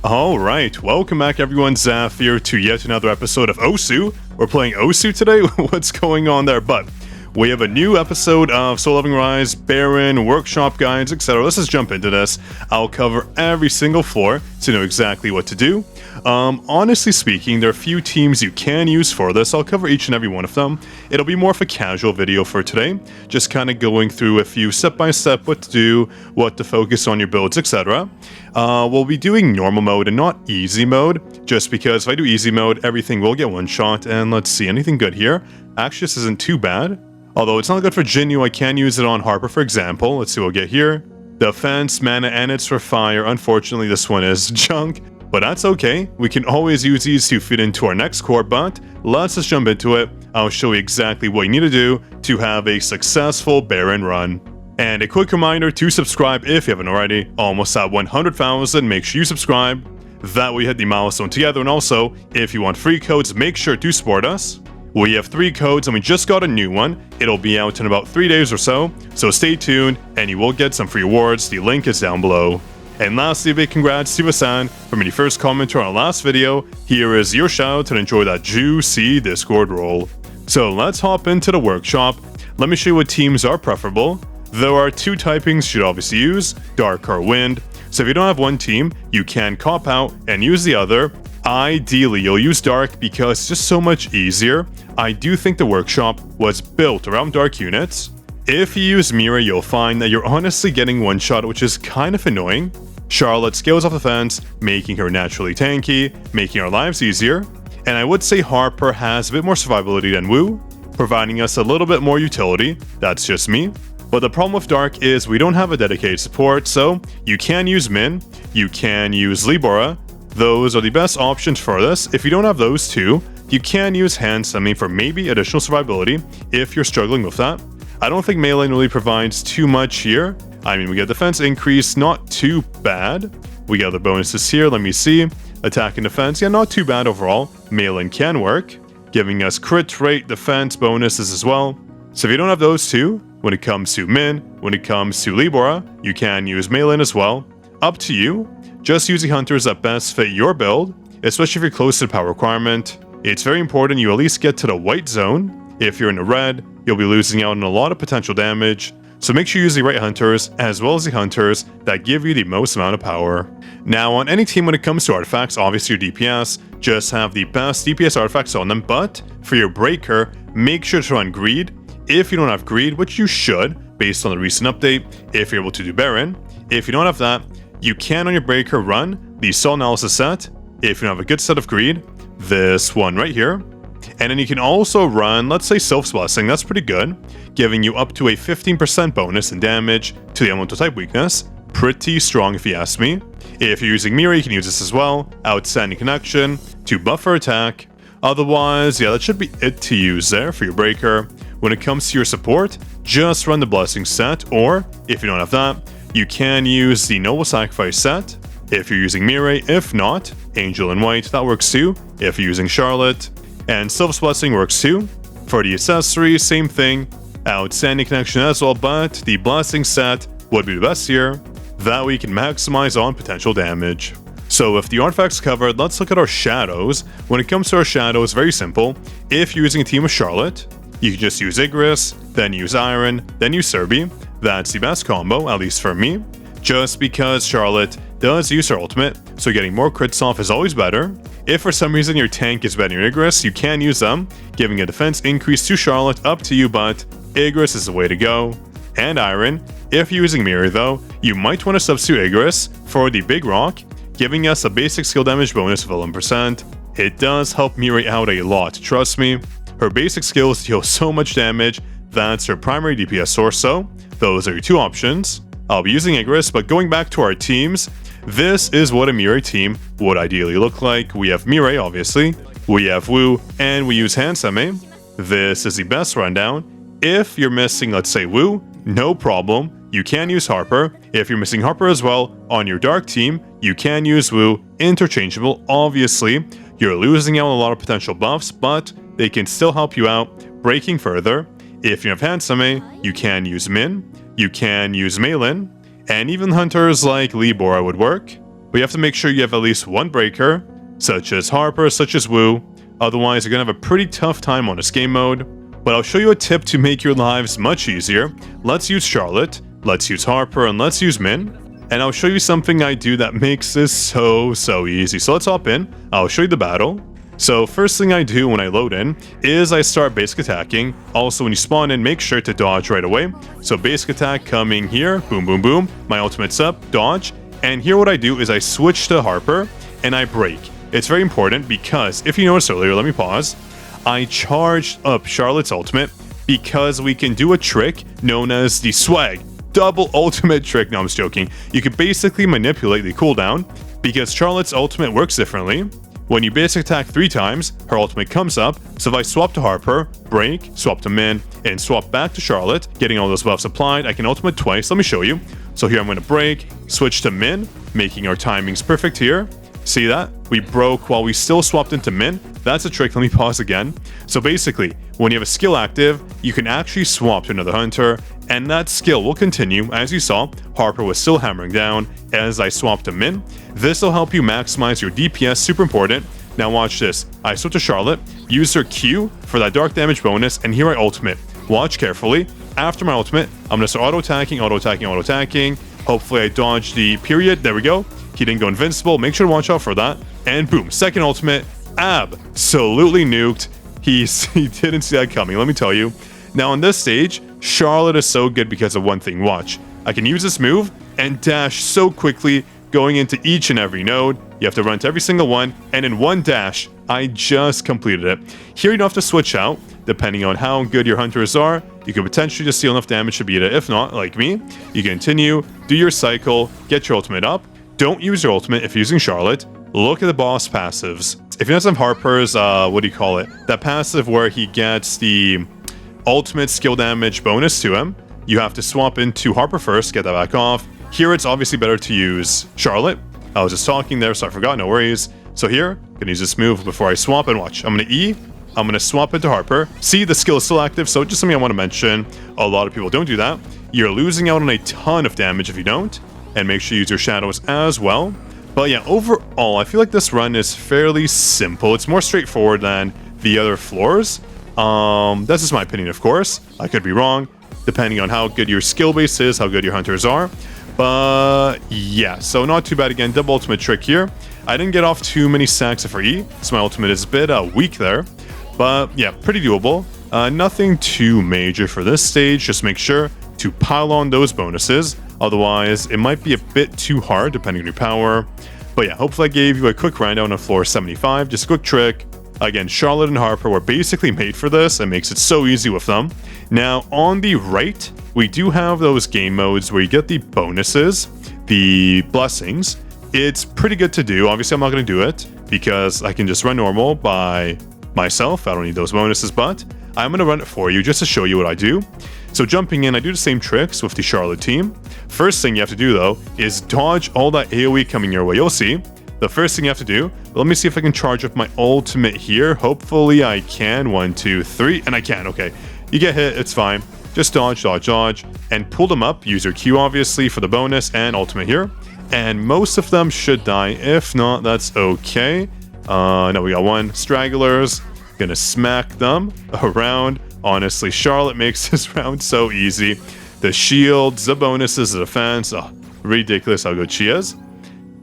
Alright, welcome back everyone, Zaf here to yet another episode of Osu. We're playing Osu today? What's going on there? But we have a new episode of Soul Loving Rise, Baran, workshop guides, etc. Let's just jump into this. I'll cover every single floor to know exactly what to do. Honestly speaking, there are a few teams you can use for this. I'll cover each and every one of them. It'll be more of a casual video for today, just kind of going through a few step-by-step what to do, what to focus on your builds, etc. We'll be doing normal mode and not easy mode, just because if I do easy mode, everything will get one shot. And let's see, anything good here? Actually, this isn't too bad. Although it's not good for Jinyu, I can use it on Harper, for example. Let's see what we'll get here. Defense, mana, and it's for fire. Unfortunately, this one is junk, but that's okay. We can always use these to fit into our next core, but let's just jump into it. I'll show you exactly what you need to do to have a successful Baran run. And a quick reminder to subscribe if you haven't already. Almost at 100,000, make sure you subscribe. That way we hit the milestone together, and also, if you want free codes, make sure to support us. We have 3 codes and we just got a new one. It'll be out in about 3 days or so stay tuned and you will get some free rewards. The link is down below. And lastly, a big congrats to Vasan for being the first commenter on our last video. Here is your shout out and enjoy that juicy Discord role. So let's hop into the workshop. Let me show you what teams are preferable. There are 2 typings you should obviously use, Dark or Wind. So if you don't have one team, you can cop out and use the other. Ideally, you'll use Dark because it's just so much easier. I do think the workshop was built around Dark units. If you use Mira, you'll find that you're honestly getting one shot, which is kind of annoying. Charlotte scales off the fence, making her naturally tanky, making our lives easier. And I would say Harper has a bit more survivability than Wu, providing us a little bit more utility. That's just me. But the problem with Dark is we don't have a dedicated support, so you can use Min, you can use Libora. Those are the best options for this. If you don't have those two, you can use Hand Semi for maybe additional survivability if you're struggling with that. I don't think melee really provides too much here. I mean, we get defense increase, not too bad. We get other bonuses here, let me see. Attack and defense, yeah, not too bad overall. Melee can work, giving us crit rate, defense bonuses as well. So if you don't have those two, when it comes to Min, when it comes to Libora, you can use melee as well. Up to you. Just use the hunters that best fit your build, especially if you're close to the power requirement. It's very important you at least get to the white zone. If you're in the red, you'll be losing out on a lot of potential damage, so make sure you use the right hunters as well as the hunters that give you the most amount of power. Now on any team when it comes to artifacts, obviously your DPS, just have the best DPS artifacts on them, but for your breaker, make sure to run greed. If you don't have greed, which you should, based on the recent update, if you're able to do Baran. If you don't have that, you can on your breaker run the soul analysis set. If you don't have a good set of greed, this one right here. And then you can also run, let's say Sylph's Blessing, that's pretty good, giving you up to a 15% bonus in damage to the elemental type weakness. Pretty strong if you ask me. If you're using Mira, you can use this as well. Outstanding connection to buffer attack. Otherwise, yeah, that should be it to use there for your breaker. When it comes to your support, just run the Blessing set, or if you don't have that, you can use the Noble Sacrifice set if you're using Mira. If not, Angel in White, that works too if you're using Charlotte. And Sylph's Blessing works too. For the accessories, same thing. Outstanding connection as well, but the Blessing set would be the best here. That way you can maximize on potential damage. So with the artifacts covered, let's look at our shadows. When it comes to our shadows, very simple. If you're using a team with Charlotte, you can just use Igris, then use Iron, then use Serbi. That's the best combo, at least for me. Just because Charlotte does use her ultimate, so getting more crits off is always better. If for some reason your tank is better than your Igris, you can use them, giving a defense increase to Charlotte, up to you, but Igris is the way to go. And Iron, if you're using Mira though, you might want to substitute Igris for the Big Rock, giving us a basic skill damage bonus of 11%. It does help Mira out a lot, trust me. Her basic skills deal so much damage, that's her primary DPS source, so those are your 2 options. I'll be using Igris, but going back to our teams, this is what a Mira team would ideally look like. We have Mira, obviously, we have Wu, and we use Hand Semi. This is the best rundown. If you're missing, let's say, Wu, no problem. You can use Harper. If you're missing Harper as well, on your Dark team, you can use Wu, interchangeable. Obviously, you're losing out on a lot of potential buffs, but they can still help you out, breaking further. If you have Hand Semi, you can use Min, you can use Malin, and even hunters like Libora would work. But you have to make sure you have at least one breaker, such as Harper, such as Wu. Otherwise, you're gonna have a pretty tough time on this game mode. But I'll show you a tip to make your lives much easier. Let's use Charlotte, let's use Harper, and let's use Min. And I'll show you something I do that makes this so easy. So let's hop in, I'll show you the battle. So first thing I do when I load in is I start basic attacking. Also when you spawn in, make sure to dodge right away. So basic attack coming here, boom, boom, boom. My ultimate's up, dodge. And here what I do is I switch to Harper and I break. It's very important because if you noticed earlier, let me pause. I charged up Charlotte's ultimate because we can do a trick known as the swag double ultimate trick. No, I'm just joking. You can basically manipulate the cooldown because Charlotte's ultimate works differently. When you basic attack 3 times, her ultimate comes up, so if I swap to Harper, break, swap to Min, and swap back to Charlotte, getting all those buffs applied, I can ultimate twice. Let me show you. So here I'm going to break, switch to Min, making our timings perfect here. See that? We broke while we still swapped into Min. That's a trick. Let me pause again. So basically, when you have a skill active, you can actually swap to another hunter, and that skill will continue. As you saw, Harper was still hammering down as I swapped to Min. This will help you maximize your DPS, super important. Now watch this. I switch to Charlotte, use her Q for that dark damage bonus, and here I ultimate. Watch carefully. After my ultimate, I'm going to start auto-attacking, auto-attacking, auto-attacking. Hopefully I dodge the period. There we go. He didn't go invincible. Make sure to watch out for that. And boom, second ultimate, absolutely nuked. He didn't see that coming, let me tell you. Now on this stage, Charlotte is so good because of one thing. Watch. I can use this move and dash so quickly, going into each and every node. You have to run to every single one, and in one dash, I just completed it. Here you don't have to switch out. Depending on how good your hunters are, you could potentially just steal enough damage to beat it. If not, like me, you continue, do your cycle, get your ultimate up. Don't use your ultimate if you're using Charlotte. Look at the boss passives. If you have Harper's, what do you call it? That passive where he gets the ultimate skill damage bonus to him. You have to swap into Harper first, get that back off. Here it's obviously better to use Charlotte. I was just talking there, so I forgot, no worries. So here, I'm gonna use this move before I swap, and watch. I'm gonna E, I'm gonna swap into Harper. See, the skill is still active, so just something I want to mention. A lot of people don't do that. You're losing out on a ton of damage if you don't. And make sure you use your shadows as well. But yeah, overall, I feel like this run is fairly simple. It's more straightforward than the other floors. That's just my opinion, of course. I could be wrong, depending on how good your skill base is, how good your hunters are. But yeah, so not too bad. Again, double ultimate trick here. I didn't get off too many stacks for E, so my ultimate is a bit weak there. But yeah, pretty doable. Nothing too major for this stage. Just make sure to pile on those bonuses. Otherwise, it might be a bit too hard depending on your power. But yeah, hopefully I gave you a quick rundown on floor 75. Just a quick trick. Again, Charlotte and Harper were basically made for this. It makes it so easy with them. Now, on the right, we do have those game modes where you get the bonuses, the blessings. It's pretty good to do. Obviously, I'm not going to do it because I can just run normal by myself. I don't need those bonuses, but I'm going to run it for you just to show you what I do. So jumping in, I do the same tricks with the Charlotte team. First thing you have to do, though, is dodge all that AoE coming your way. You'll see. The first thing you have to do, let me see if I can charge up my ultimate here. Hopefully I can. 1, 2, 3, and I can. Okay, you get hit, it's fine. Just dodge, dodge, dodge, and pull them up. Use your Q, obviously, for the bonus and ultimate here. And most of them should die. If not, that's okay. No, we got one. Stragglers. Gonna smack them around. Honestly, Charlotte makes this round so easy. The shields, the bonuses, the defense. Oh, ridiculous how good she is.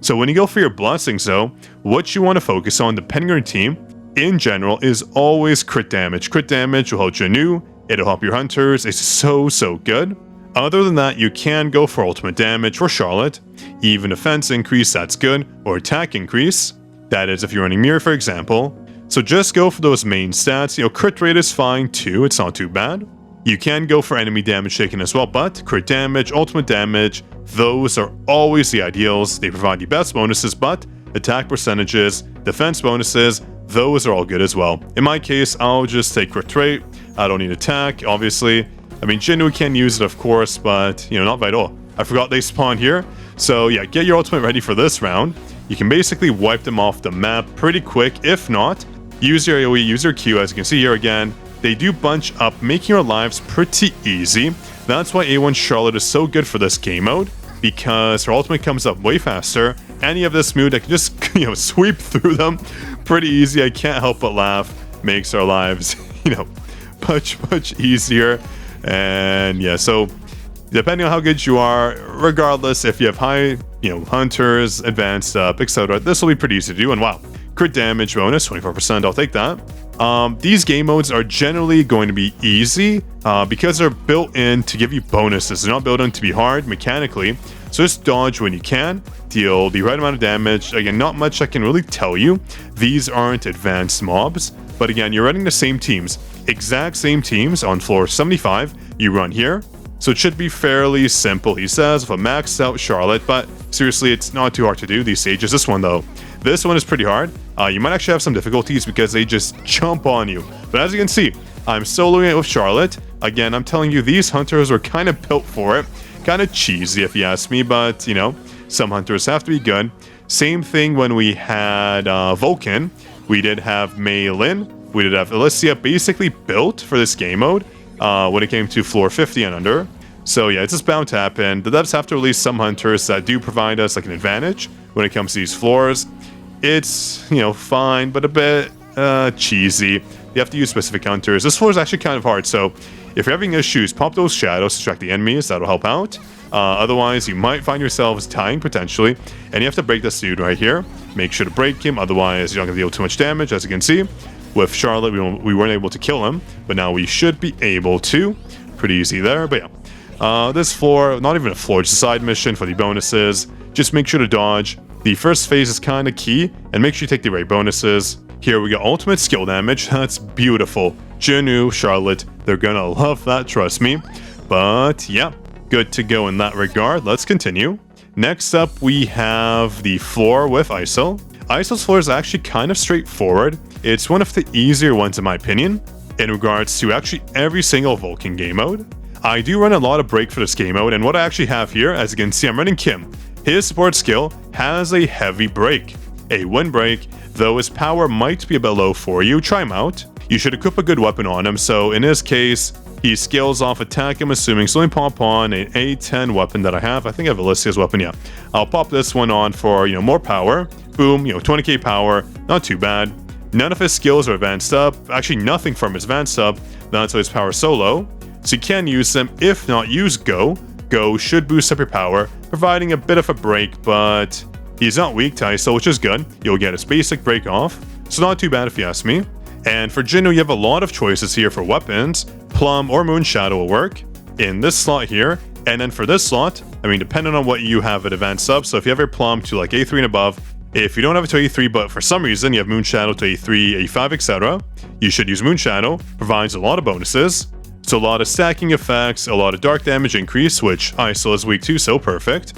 So when you go for your blessings, though, what you want to focus on, depending on your team, in general, is always crit damage. Crit damage will help you new. It'll help your hunters. It's so good. Other than that, you can go for ultimate damage for Charlotte. Even defense increase, that's good. Or attack increase. That is if you're running mirror, for example. So just go for those main stats. You know, crit rate is fine too. It's not too bad. You can go for enemy damage taken as well, but crit damage, ultimate damage, those are always the ideals. They provide the best bonuses, but attack percentages, defense bonuses, those are all good as well. In my case, I'll just take crit rate. I don't need attack, obviously. I mean, Jinwoo can use it, of course, but, you know, not vital. I forgot they spawn here. So yeah, get your ultimate ready for this round. You can basically wipe them off the map pretty quick. If not, use your AoE, use your Q. As you can see here again, they do bunch up, making your lives pretty easy. That's why A1 Charlotte is so good for this game mode, because her ultimate comes up way faster, any of this mood, I can just, sweep through them pretty easy. I can't help but laugh. Makes our lives, much easier. And yeah, so depending on how good you are, regardless if you have high, hunters, advanced up, etc., this will be pretty easy to do. And wow, crit damage bonus, 24%, I'll take that. These game modes are generally going to be easy because they're built in to give you bonuses. They're not built in to be hard mechanically. So just dodge when you can, deal the right amount of damage. Again, not much I can really tell you. These aren't advanced mobs, but again, you're running the same teams, exact same teams on floor 75. You run here, so it should be fairly simple, he says, with a maxed out Charlotte, but seriously, it's not too hard to do these stages. This one though, this one is pretty hard. You might actually have some difficulties because they just jump on you. But as you can see, I'm soloing it with Charlotte. Again, I'm telling you, these hunters are kind of built for it. Kind of cheesy if you ask me, but some hunters have to be good. Same thing when we had Vulcan. We did have Mei Lin. We did have Alicia, basically built for this game mode when it came to floor 50 and under. So yeah, it's just bound to happen. The devs have to release some hunters that do provide us like an advantage when it comes to these floors. It's, fine, but a bit cheesy. You have to use specific hunters. This floor is actually kind of hard, so if you're having issues, pop those shadows to distract the enemies. That'll help out. Otherwise, you might find yourselves dying potentially, and you have to break this dude right here. Make sure to break him, otherwise you're not going to deal too much damage. As you can see, with Charlotte, we weren't able to kill him, but now we should be able to. Pretty easy there, but yeah. This floor, not even a floor, just a side mission for the bonuses. Just make sure to dodge. The first phase is kind of key, and make sure you take the right bonuses. Here we got ultimate skill damage. That's beautiful. Jinu, Charlotte, they're gonna love that, trust me. But yeah, good to go in that regard. Let's continue. Next up, we have the floor with Isil. Isil's floor is actually kind of straightforward. It's one of the easier ones in my opinion, in regards to actually every single Vulcan game mode. I do run a lot of break for this game mode, and what I actually have here, as you can see, I'm running Kim. His support skill has a heavy break, a wind break, though his power might be a bit low for you. Try him out. You should equip a good weapon on him, so in this case, he scales off attack, I'm assuming, so let me pop on an A10 weapon that I have. I think I have Alicia's weapon, yeah. I'll pop this one on for, more power. Boom, 20k power, not too bad. None of his skills are advanced up, actually nothing from his advanced up, that's why his power is so low. So you can use them, if not use Go. Go should boost up your power, providing a bit of a break, but he's not weak to Isil, which is good. You'll get his basic break off, so not too bad if you ask me. And for Jinu, you have a lot of choices here for weapons. Plum or Moon Shadow will work in this slot here. And then for this slot, depending on what you have at advanced sub, so if you have your Plum to like A3 and above, if you don't have it to A3, but for some reason you have Moon Shadow to A3, A5, etc., you should use Moon Shadow. Provides a lot of bonuses. So a lot of stacking effects, a lot of dark damage increase, which Isil is weak to, so perfect.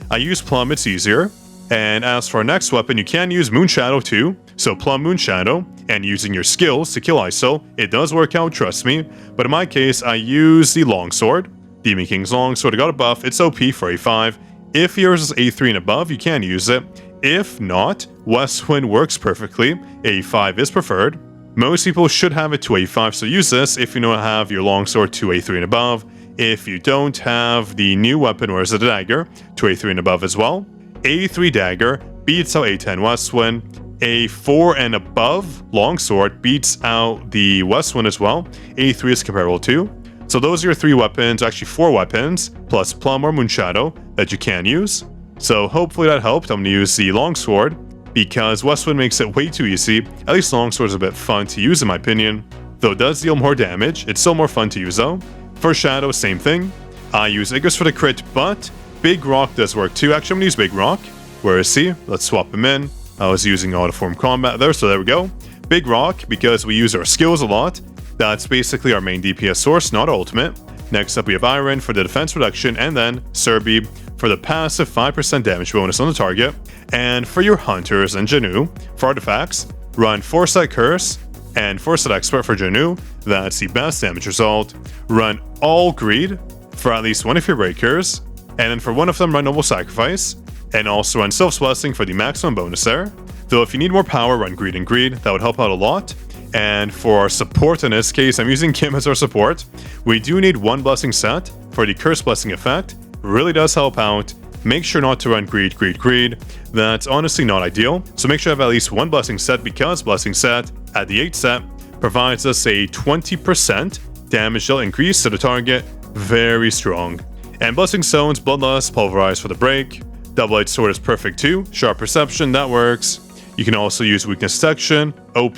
I use Plum, it's easier. And as for our next weapon, you can use Moon Shadow too. So Plum Moon Shadow, and using your skills to kill Isil, it does work out, trust me. But in my case, I use the Longsword, Demon King's Longsword. I got a buff, it's OP for A5. If yours is A3 and above, you can use it. If not, Westwind works perfectly. A5 is preferred. Most people should have it to A5, so use this if you don't have your Longsword to A3 and above. If you don't have the new weapon, or is it a dagger, to A3 and above as well. A3 dagger beats out A10 Westwind. A4 and above Longsword beats out the Westwind as well. A3 is comparable too. So those are your 3 weapons, actually 4 weapons, plus Plum or Moon Shadow that you can use. So hopefully that helped. I'm going to use the Longsword because Westwind makes it way too easy. At least Longsword is a bit fun to use in my opinion. Though it does deal more damage, it's still more fun to use though. For Shadow, same thing. I use Icarus for the crit, but Big Rock does work too. Actually, I'm going to use Big Rock. Where is he? Let's swap him in. I was using Autoform Combat there, so there we go. Big Rock, because we use our skills a lot. That's basically our main DPS source, not ultimate. Next up, we have Iron for the defense reduction, and then Serbi for the passive 5% damage bonus on the target. And for your Hunters and Jinu, for artifacts, run Foresight Curse and Foresight Expert for Jinu. That's the best damage result. Run All Greed for at least one of your Breakers. And then for one of them, run Noble Sacrifice. And also run Sylph's Blessing for the maximum bonus there. Though if you need more power, run Greed and Greed. That would help out a lot. And for our support in this case, I'm using Kim as our support. We do need one blessing set for the Curse Blessing effect. Really does help out. make sure not to run greed, greed, greed. That's honestly not ideal. So make sure you have at least one blessing set, because blessing set at the 8 set provides us a 20% damage dealt increase to the target. Very strong. And blessing stones, bloodlust, pulverize for the break. Double-edged sword is perfect too. Sharp perception, that works. You can also use weakness detection, OP.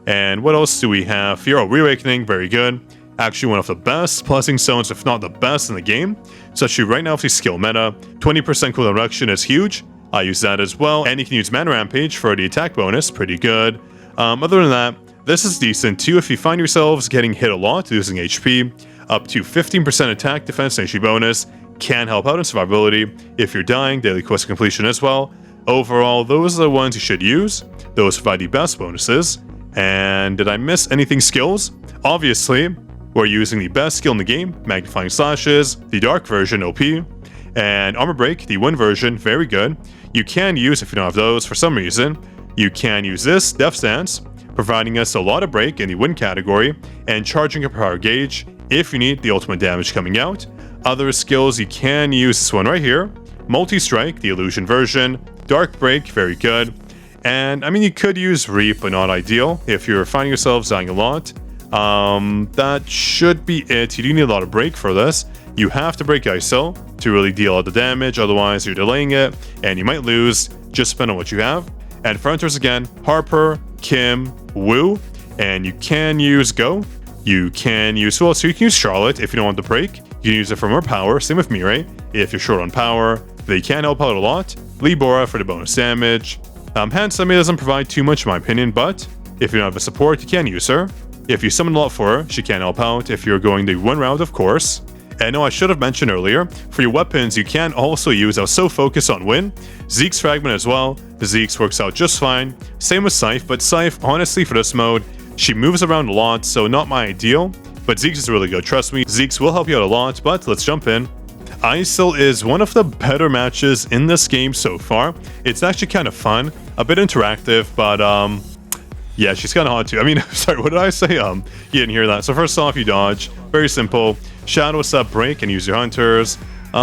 And what else do we have here? Oh, reawakening, very good. Actually one of the best blessing stones, if not the best in the game. So actually right now for the skill meta, 20% cooldown reduction is huge. I use that as well. And you can use mana rampage for the attack bonus, pretty good. Other than that, this is decent too if you find yourselves getting hit a lot, losing HP. Up to 15% attack, defense, and HP bonus can help out in survivability. If you're dying, daily quest completion as well. Overall, those are the ones you should use. Those provide the best bonuses. And did I miss anything skills? Obviously, we're using the best skill in the game, Magnifying Slashes, the Dark version, OP, and Armor Break, the Wind version, very good. You can use, if you don't have those for some reason, you can use this, Death Stance, providing us a lot of break in the Wind category, and charging a power gauge if you need the ultimate damage coming out. Other skills, you can use this one right here, Multi-Strike, the Illusion version, Dark Break, very good. And I mean, you could use Reap, but not ideal if you're finding yourselves dying a lot. That should be it. You do need a lot of break for this. You have to break Isil to really deal out the damage, otherwise you're delaying it and you might lose. Just spend on what you have. And for hunters again, Harper, Kim, Wu, and you can use Go. You can use, well, so you can use Charlotte if you don't want the break. You can use it for more power, same with Mirai. If you're short on power, they can help out a lot. Libora for the bonus damage. Handsome doesn't provide too much in my opinion, but if you don't have a support, you can use her. If you summon a lot for her, she can help out if you're going the one route, of course. And no, I should have mentioned earlier, for your weapons, you can also use, I was so focused on Wind, Zeke's Fragment as well. The Zeke's works out just fine. Same with Scythe, but Scythe, honestly, for this mode, she moves around a lot, so not my ideal. But Zeke's is really good, trust me. Zeke's will help you out a lot, but let's jump in. Isil is one of the better matches in this game so far. It's actually kind of fun, a bit interactive, but yeah, she's kind of hot too. I mean, sorry, what did I say? You didn't hear that. So first off, you dodge. Very simple. Shadow Step, break, and use your hunters.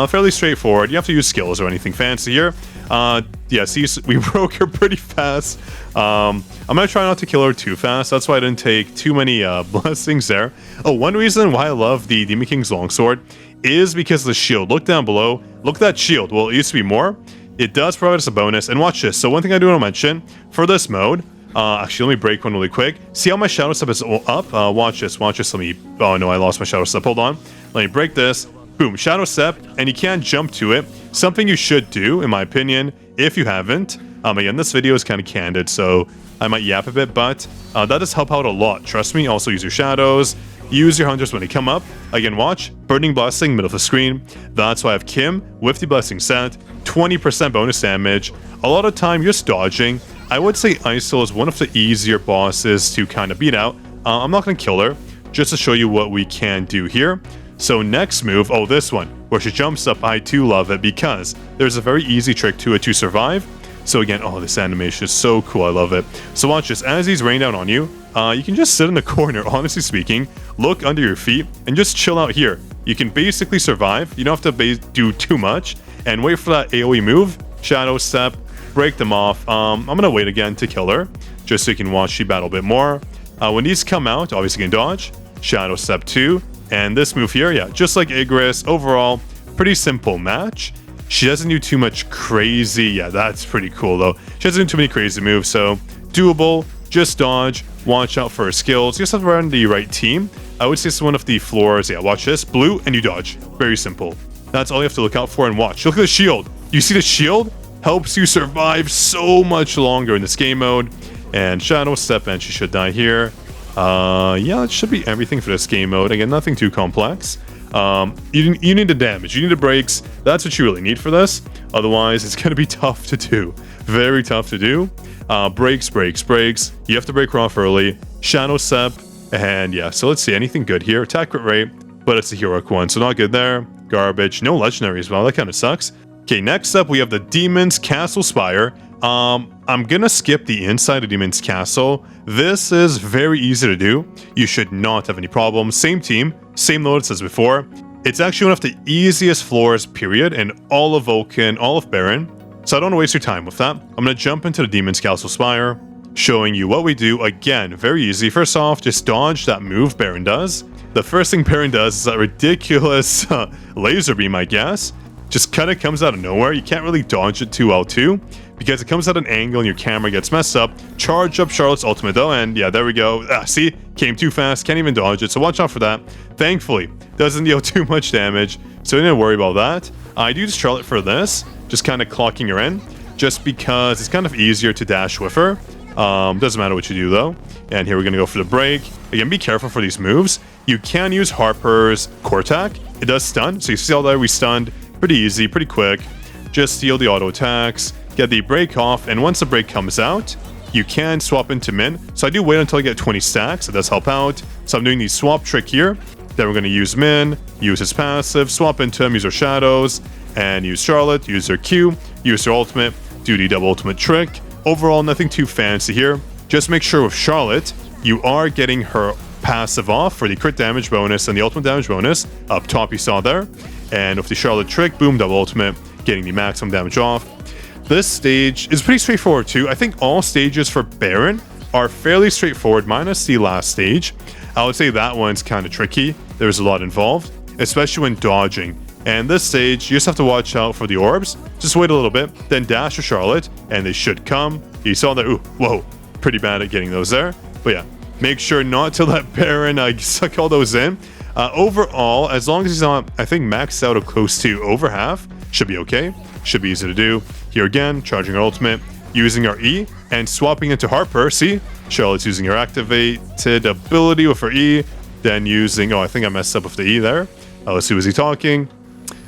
Fairly straightforward. You have to use skills or anything fancy here. Yeah, see, we broke her pretty fast. I'm gonna try not to kill her too fast. That's why I didn't take too many blessings there. Oh, one reason why I love the Demon King's Longsword is because of the shield. Look down below. Look at that shield. Well, it used to be more. It does provide us a bonus. And watch this. So one thing I do want to mention for this mode, actually, let me break one really quick. See how my Shadow Step is up? Watch this. Watch this. Let me... Oh, no, I lost my Shadow Step. Hold on. Let me break this. Boom. Shadow Step. And you can jump to it. Something you should do, in my opinion, if you haven't. Again, this video is kind of candid, so I might yap a bit, but that does help out a lot. Trust me. Also, use your shadows. Use your hunters when they come up. Again, watch. Burning Blessing, middle of the screen. That's why I have Kim with the Blessing set. 20% bonus damage. A lot of time, just dodging. I would say Isil is one of the easier bosses to kind of beat out. I'm not going to kill her, just to show you what we can do here. So next move, oh, this one, where she jumps up, I too love it because there's a very easy trick to it to survive. So again, oh, this animation is so cool, I love it. So watch this, as he's raining down on you, you can just sit in the corner, honestly speaking, look under your feet, and just chill out here. You can basically survive, you don't have to do too much, and wait for that AoE move, Shadow Step, break them off. I'm gonna wait again to kill her, just so you can watch she battle a bit more. When these come out, obviously you can dodge, Shadow Step 2, and this move here, yeah, just like Igris, overall, pretty simple match. She doesn't do too much crazy, yeah, that's pretty cool though. She doesn't do too many crazy moves, so doable, just dodge, watch out for her skills, you just have to run the right team. I would say it's one of the floors, yeah, watch this, blue, and you dodge, very simple. That's all you have to look out for and watch. Look at the shield, you see the shield? Helps you survive so much longer in this game mode. And Shadow Step, and she should die here. Yeah, that should be everything for this game mode. Again, nothing too complex. You need the damage, you need the breaks. That's what you really need for this. Otherwise, it's going to be tough to do. Very tough to do. Breaks. You have to break her off early. Shadow Step, and yeah, so let's see, anything good here. Attack crit rate, but it's a heroic one, so not good there. Garbage. No legendary as well, that kind of sucks. Okay, next up we have the Demon's Castle Spire. I'm gonna skip the inside of Demon's Castle. This is very easy to do. You should not have any problems. Same team, same loads as before. It's actually one of the easiest floors, period, in all of Vulcan, all of Baran. So I don't want to waste your time with that. I'm going to jump into the Demon's Castle Spire, showing you what we do. Again, very easy. First off, just dodge that move Baran does. The first thing Baran does is that ridiculous laser beam, I guess. Just kind of comes out of nowhere. You can't really dodge it too well too, because it comes at an angle and your camera gets messed up. Charge up Charlotte's ultimate though, and yeah, there we go. See, came too fast, can't even dodge it, so watch out for that. Thankfully, doesn't deal too much damage, so I didn't worry about that. I do use Charlotte for this, just kind of clocking her in, just because it's kind of easier to dash with her. Doesn't matter what you do though. And here we're gonna go for the break. Again, be careful for these moves. You can use Harper's core attack. It does stun, so you see all that we stunned. Pretty easy, pretty quick. Just steal the auto attacks, get the break off, and once the break comes out, you can swap into Min. So I do wait until I get 20 stacks, it does help out. So I'm doing the swap trick here. Then we're going to use Min, use his passive, swap into him, use her shadows, and use Charlotte, use her Q, use her ultimate, do the double ultimate trick. Overall, nothing too fancy here. Just make sure with Charlotte, you are getting her passive off for the crit damage bonus and the ultimate damage bonus. Up top you saw there. And with the Charlotte trick, boom, double ultimate, getting the maximum damage off. This stage is pretty straightforward too. I think all stages for Baran are fairly straightforward, minus the last stage. I would say that one's kind of tricky. There's a lot involved, especially when dodging. And this stage, you just have to watch out for the orbs. Just wait a little bit, then dash to Charlotte, and they should come. You saw that, ooh, whoa, pretty bad at getting those there. But yeah, make sure not to let Baran suck all those in. Overall, as long as he's not, I think, maxed out or close to over half, should be okay. Should be easy to do. Here again, charging our ultimate, using our E, and swapping into Harper. See, Charlotte's using her activated ability with her E, then using, oh, I think I messed up with the E there. Let's see, was he talking?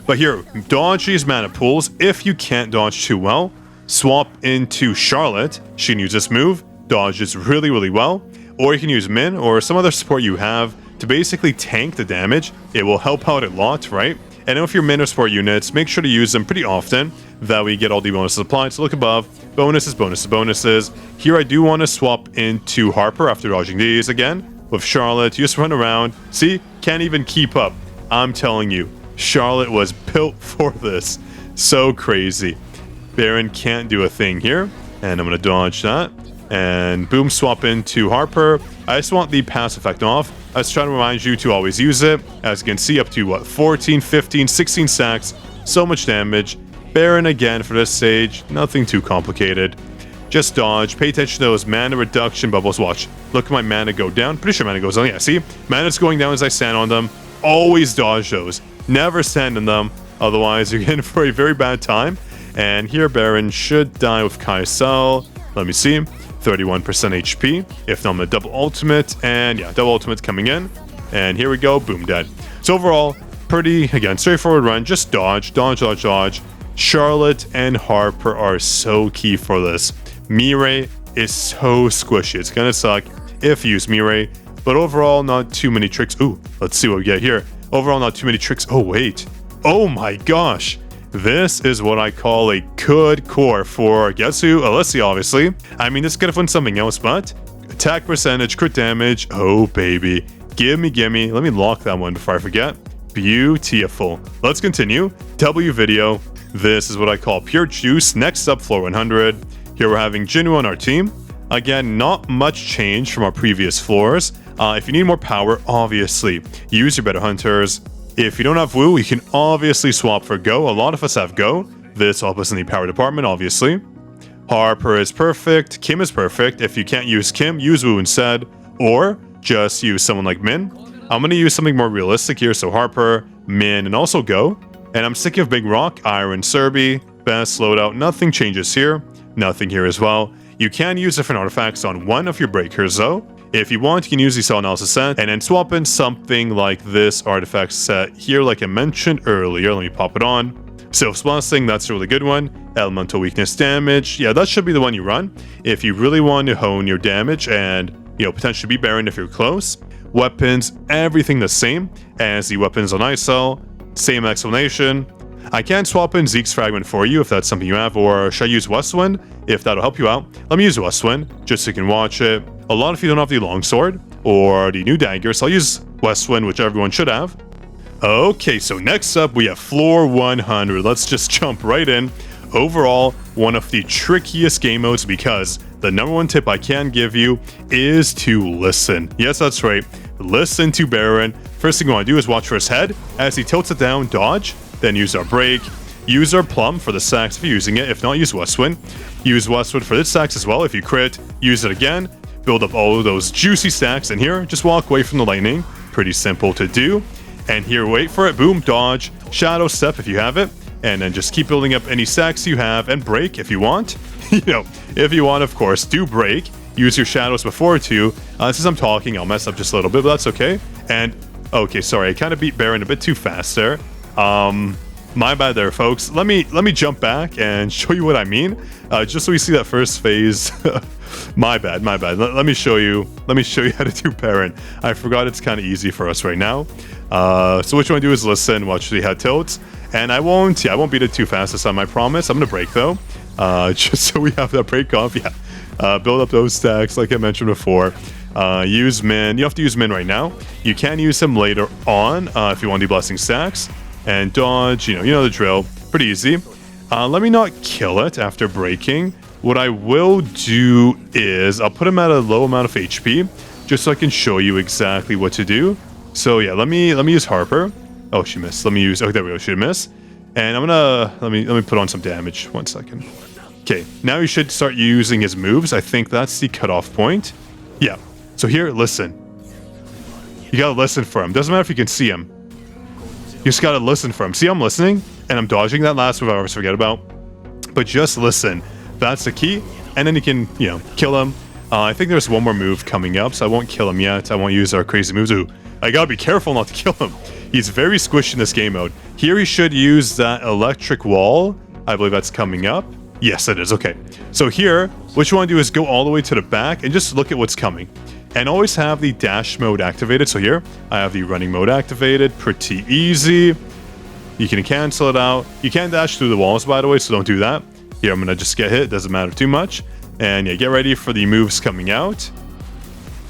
But here, dodge these mana pools. If you can't dodge too well, swap into Charlotte. She can use this move, dodges really, really well. Or you can use Min or some other support you have to basically tank the damage. It will help out a lot, right? And if your Min or support units, make sure to use them pretty often. That way you get all the bonuses applied. So look above, bonuses, bonuses, bonuses. Here I do want to swap into Harper after dodging these again. With Charlotte, you just run around. See, can't even keep up. I'm telling you, Charlotte was built for this. So crazy. Baran can't do a thing here. And I'm going to dodge that. And boom, swap into Harper. I just want the pass effect off. I was trying to remind you to always use it. As you can see, up to what, 14, 15, 16 stacks. So much damage. Baran again for this stage. Nothing too complicated. Just dodge. Pay attention to those mana reduction bubbles. Watch. Look at my mana go down. Pretty sure mana goes down. Yeah, see? Mana's going down as I stand on them. Always dodge those. Never stand in them. Otherwise, you're in for a very bad time. And here, Baran should die with Isil. Let me see. 31% HP, if not I'm a double ultimate, and yeah, double ultimate coming in, and here we go, boom, dead. So overall, pretty, again, straightforward run, just dodge, dodge, dodge, dodge. Charlotte and Harper are so key for this. Mirai is so squishy, it's gonna suck if you use Mirai, but overall, not too many tricks. Ooh, let's see what we get here. Overall, not too many tricks. Oh, wait. Oh my gosh. This is what I call a good core for, guess who? Alessia, obviously. I mean, this could have been something else, but attack percentage, crit damage, oh baby. Gimme, gimme. Let me lock that one before I forget. Beautiful. Let's continue. W video. This is what I call pure juice. Next up, floor 100. Here we're having Jinwoo on our team. Again, not much change from our previous floors. If you need more power, obviously, use your better hunters. If you don't have Woo, you can obviously swap for Go. A lot of us have Go. This helps us in the power department, obviously. Harper is perfect. Kim is perfect. If you can't use Kim, use Woo instead. Or just use someone like Min. I'm going to use something more realistic here. So Harper, Min, and also Go. And I'm sticking with Big Rock, Iron, Serbi. Best loadout. Nothing changes here. Nothing here as well. You can use different artifacts on one of your breakers though. If you want, you can use the cell analysis set and then swap in something like this artifact set here, like I mentioned earlier. Let me pop it on. Self-Blasting, that's a really good one. Elemental Weakness Damage, yeah, that should be the one you run if you really want to hone your damage and, you know, potentially be Baran if you're close. Weapons, everything the same as the weapons on Isil. Same explanation. I can swap in Zeke's Fragment for you if that's something you have, or should I use Westwind if that'll help you out? Let me use Westwind just so you can watch it. A lot of you don't have the longsword or the new dagger, so I'll use Westwind, which everyone should have. Okay, so next up we have floor 100. Let's just jump right in. Overall, one of the trickiest game modes because the number one tip I can give you is to listen. Yes, that's right. Listen to Baran. First thing you want to do is watch for his head. As he tilts it down, dodge. Then use our break. Use our plum for the sacks if you're using it. If not, use Westwind. Use Westwind for this sacks as well. If you crit, use it again. Build up all of those juicy stacks. And here, just walk away from the lightning. Pretty simple to do. And here, wait for it. Boom, dodge. Shadow step if you have it. And then just keep building up any stacks you have. And break if you want. If you want, of course, do break. Use your shadows before too. Since I'm talking, I'll mess up just a little bit, but that's okay. And, okay, sorry, I kind of beat Baran a bit too fast there. My bad there, folks. Let me jump back and show you what I mean. Just so we see that first phase. my bad. Let me show you how to do Baran. I forgot it's kind of easy for us right now. So what you want to do is listen, watch the head tilts. And I won't beat it too fast this time, I promise. I'm gonna break though. Just so we have that break off. Build up those stacks like I mentioned before. Use Min. You have to use Min right now. You can use him later on if you want the blessing stacks. And dodge, you know the drill. Pretty easy. Let me not kill it after breaking. What I will do is I'll put him at a low amount of HP just so I can show you exactly what to do. So yeah, let me use Harper. Oh, she missed. Let me use. Oh, there we go. She missed. And I'm gonna let me put on some damage. 1 second. Okay, now you should start using his moves. I think that's the cutoff point. Yeah. So here, listen. You gotta listen for him. Doesn't matter if you can see him. You just gotta listen for him. See, I'm listening, and I'm dodging that last move I always forget about. But just listen. That's the key. And then you can, kill him. I think there's one more move coming up, so I won't kill him yet. I won't use our crazy moves. Ooh, I gotta be careful not to kill him. He's very squishy in this game mode. Here he should use that electric wall. I believe that's coming up. Yes, it is. Okay. So here, what you want to do is go all the way to the back and just look at what's coming. And always have the dash mode activated. So here, I have the running mode activated. Pretty easy. You can cancel it out. You can dash through the walls, by the way, so don't do that. Here, I'm going to just get hit. Doesn't matter too much. And yeah, get ready for the moves coming out.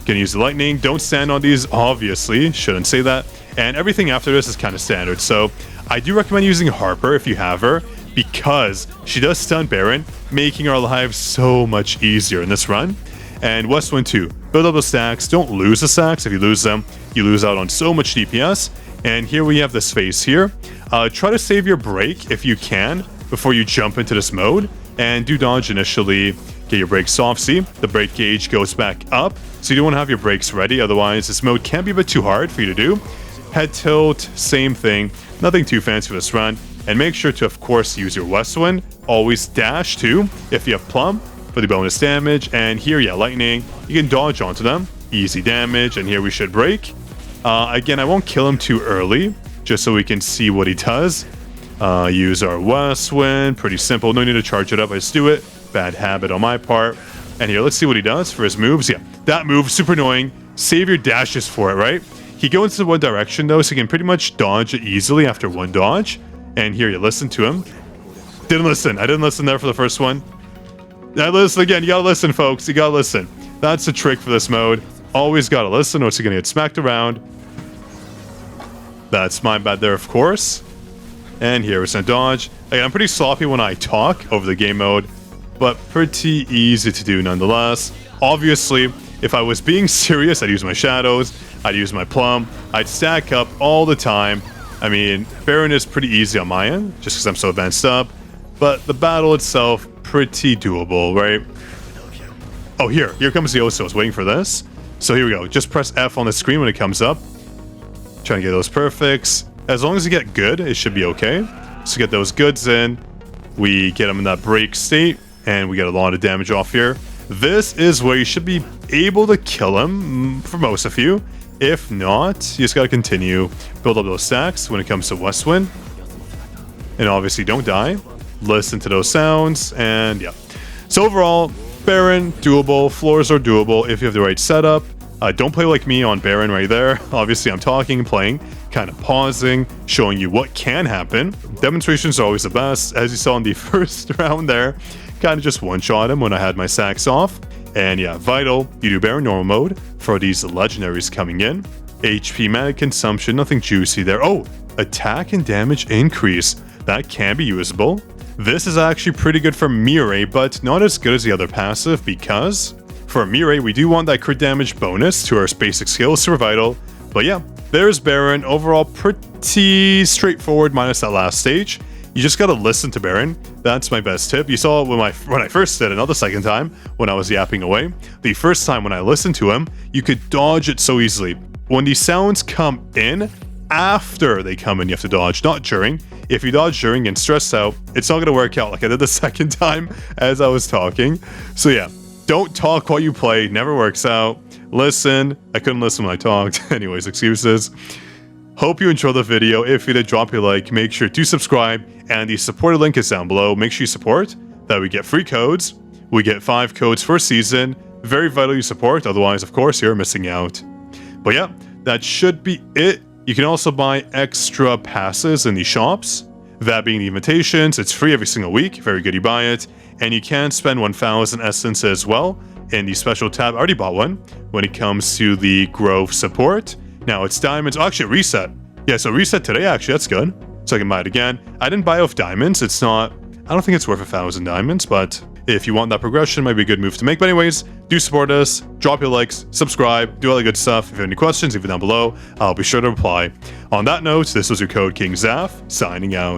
Gonna use the lightning. Don't stand on these, obviously. Shouldn't say that. And everything after this is kind of standard. So I do recommend using Harper if you have her, because she does stun Baran, making our lives so much easier in this run. And Westwind too. Build up the stacks. Don't lose the stacks. If you lose them, you lose out on so much DPS. And here we have this phase here. Try to save your break if you can before you jump into this mode. And do dodge initially. Get your brakes off. See, the brake gauge goes back up. So you don't want to have your brakes ready. Otherwise, this mode can be a bit too hard for you to do. Head tilt, same thing. Nothing too fancy for this run. And make sure to, of course, use your Westwind. Always dash too if you have plum for the bonus damage. And here, yeah, lightning. You can dodge onto them. Easy damage. And here we should break. Again, I won't kill him too early, just so we can see what he does. Use our Westwind. Pretty simple. No need to charge it up. I just do it. Bad habit on my part. And here, let's see what he does for his moves. Yeah, that move, super annoying. Save your dashes for it, right? He goes into one direction, though, so he can pretty much dodge it easily after one dodge. And here, you listen to him. Didn't listen. I didn't listen there for the first one. I listen again. You gotta listen, folks. You gotta listen. That's the trick for this mode. Always gotta listen, or it's gonna get smacked around. That's my bad there, of course. And here, it's gonna dodge. Again, I'm pretty sloppy when I talk over the game mode, but pretty easy to do nonetheless. Obviously, if I was being serious, I'd use my shadows, I'd use my plum, I'd stack up all the time. I mean, Baran is pretty easy on my end, just because I'm so advanced up, but the battle itself, pretty doable, right? Oh, here comes the Osu. I was waiting for this. So here we go. Just press F on the screen when it comes up. Trying to get those perfects. As long as you get good, it should be okay. So get those goods in. We get them in that break state, and we get a lot of damage off here. This is where you should be able to kill him for most of you. If not, you just gotta continue. Build up those stacks when it comes to Westwind. And obviously don't die. Listen to those sounds, and yeah. So overall, Baran, doable. Floors are doable if you have the right setup. Don't play like me on Baran right there. Obviously, I'm talking, playing, kind of pausing, showing you what can happen. Demonstrations are always the best. As you saw in the first round there, kind of just one-shot him when I had my sacks off. And yeah, vital, you do Baran normal mode for these legendaries coming in. HP mana consumption, nothing juicy there. Oh, attack and damage increase. That can be usable. This is actually pretty good for Mirai, but not as good as the other passive because for Mirai, we do want that crit damage bonus to our basic skills, super vital. But yeah, there's Baran. Overall, pretty straightforward minus that last stage. You just gotta listen to Baran. That's my best tip. You saw it when I first did it, not the second time when I was yapping away. The first time when I listened to him, you could dodge it so easily. When these sounds come in, after they come in, you have to dodge, not during. If you dodge during and stress out, it's not gonna work out like I did the second time as I was talking. So yeah, don't talk while you play, never works out. Listen. I couldn't listen when I talked. Anyways, excuses. Hope you enjoyed the video. If you did, drop a like, make sure to subscribe, and the supporter link is down below. Make sure you support, that we get free codes. We get 5 codes per season. Very vital you support, otherwise, of course, you're missing out. But yeah, that should be it. You can also buy extra passes in the shops. That being the invitations, it's free every single week. Very good, you buy it. And you can spend 1,000 essence as well in the special tab. I already bought one when it comes to the Grove support. Now it's diamonds. Oh, actually, reset. Yeah, so reset today, actually, that's good. So I can buy it again. I didn't buy off diamonds. It's not, I don't think it's worth 1,000 diamonds, but if you want that progression, might be a good move to make. But anyways, do support us, drop your likes, subscribe, do all the good stuff. If you have any questions, leave it down below. I'll be sure to reply. On that note, this was your Code King Zaf, signing out.